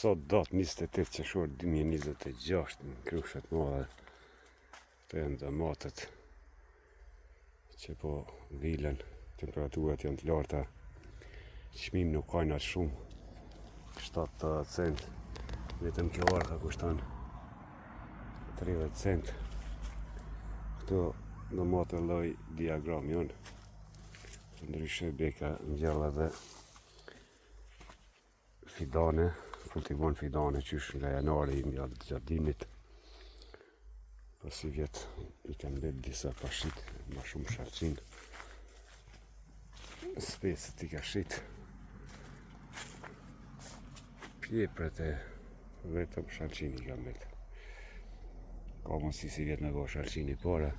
Sot datë 28 qershor 2026 në Krushet Madhe. Këto janë damatet që po vilen, temperaturat janë të larta, çmimi nuk ka as shumë, 70 cent, vetëm kjo arka kushton 30 cent. Këto damate lloj diagram janë, ndryshe beka ngjella dhe fidane, kultivon fidane qysh nga janari gjatë gjardimit. Pas i vjet i kanë mbet disa pashit, ma shumë sharqin. Specët i ka shit. Pjepret e vetëm sharqin i ka mbet. Ka mundësi si vjet me bo sharqin i para.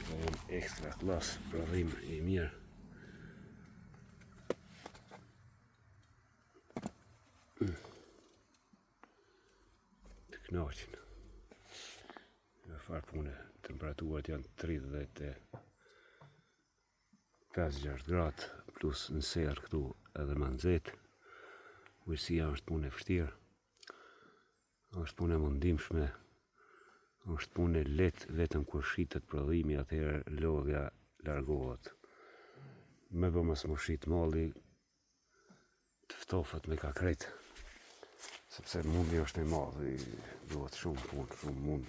Këta janë ekstra klas, prodhim i mirë. Të knaqin. Në farë pune, temperaturat janë 35-6 gradë, plus në serë këtu edhe më nxehtë. Ujësia është punë e vështirë, është punë e mundimshme, është punë e lehtë vetëm kur shitet prodhimi, atëherë lodhja largohet. Me bë mos më shit malli, të ftofët me ka krejt, sepse mundi është e madh, duhet shumë punë, shumë mund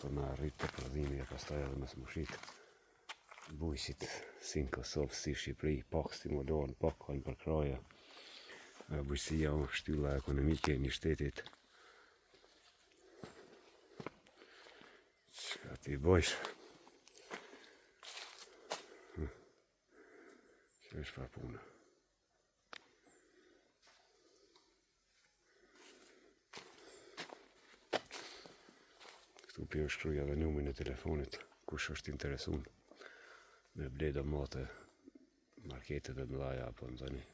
për me arrit të prodhimi e pastaj edhe mos më shit. Bujqit si në Kosovë, si Shqipëri, pak stimulohen, pak kanë për kraje. Bujqësia është shtylla ekonomike e një shtetit. Çka ti bojsh? Që është fa puna. Këtu për shkruja dhe numrin e telefonit, kush është interesun me ble damate, marketet e mëdhaja apo në zoni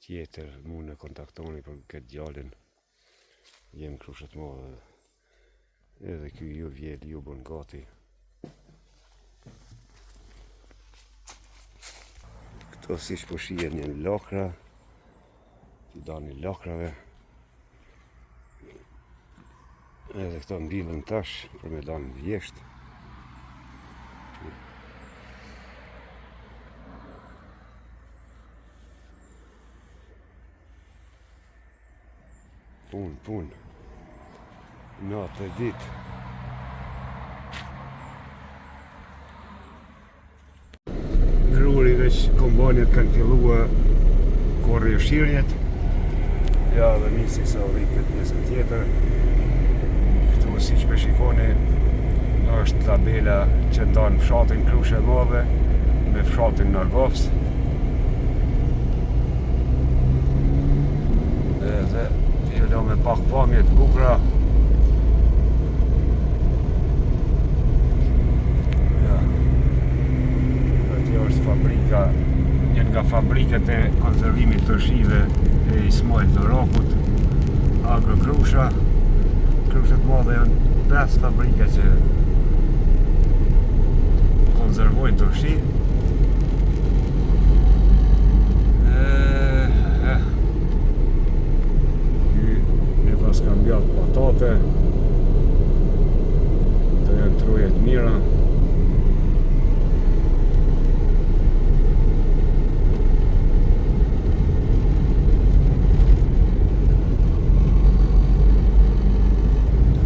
tjetër, mund në kontaktoni për këtë djalin. Jem Krushet Madhe, edhe ky ju vjel ju bën gati. Këto si po shihen janë lakra, t'i dani lakrave. Edhe këto mbilën tash për me danë vjesht. Punë, natë e ditë. Kruri veç kombanjet kanë fillua korri shirjet. Ja dhe nisi sa u këtë pjesën tjetër. Këtu si që shikoni është tabela që ndanë fshatin Krushet Madhe me fshatin Nargovs. Edhe fjelo me pak pamje të bukra. Ja. Kjo është fabrika, një nga fabriket e konservimit të shive e Ismail Dorakut, Agro Krusha. Krushet Madhe janë 5 fabrika që konservojnë të shi. Pas kam bjallë patate, të janë trujet mira.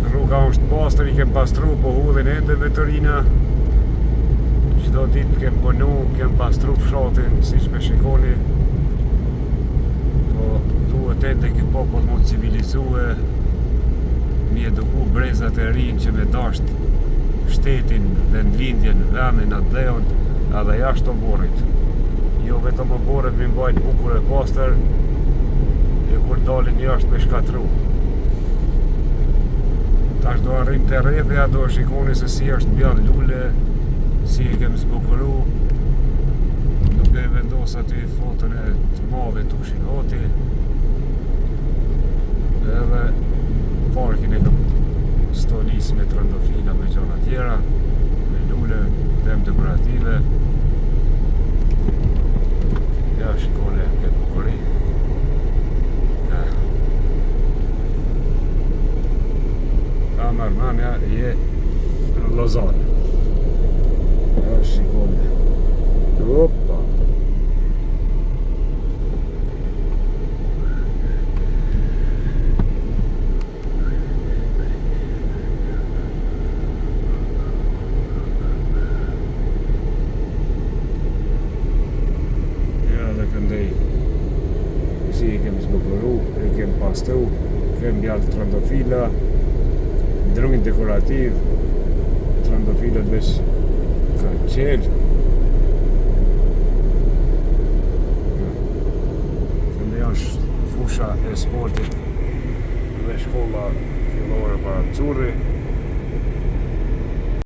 Rruga është pastër, i kem pastru, po hudhin ende veterina. Çdo ditë kem punu, kem pastru fshatin, si që me shikoni. Duhet ende këtë popull mund civilizue, mi eduku brezat e rinj që me dasht shtetin, vendlindjen, venin, atë dheun, edhe jashtë oborrit. Jo vetëm oborrit mi mbajnë bukur e pastër, e kur dalin jashtë me shkatru. Tash do arrim të rrethja, do shikoni se si është mbjall lule, si e kem zbukuru. Nuk e vendos aty fotën e të madhe të Kshinhoti. Edhe parkin e kam stolis me trëndofina me gjana tjera, me lule, tem dekorative. Ja shikone këtë bukuri. Lozane. Shikoni. Opa. Si i kem zbukuru, i kem pastu, kem bjallë trandafila, drungin dekorativ, trandafilat veç ka qelë. Këndë është fusha e sportit dhe shkolla fillore para Curri.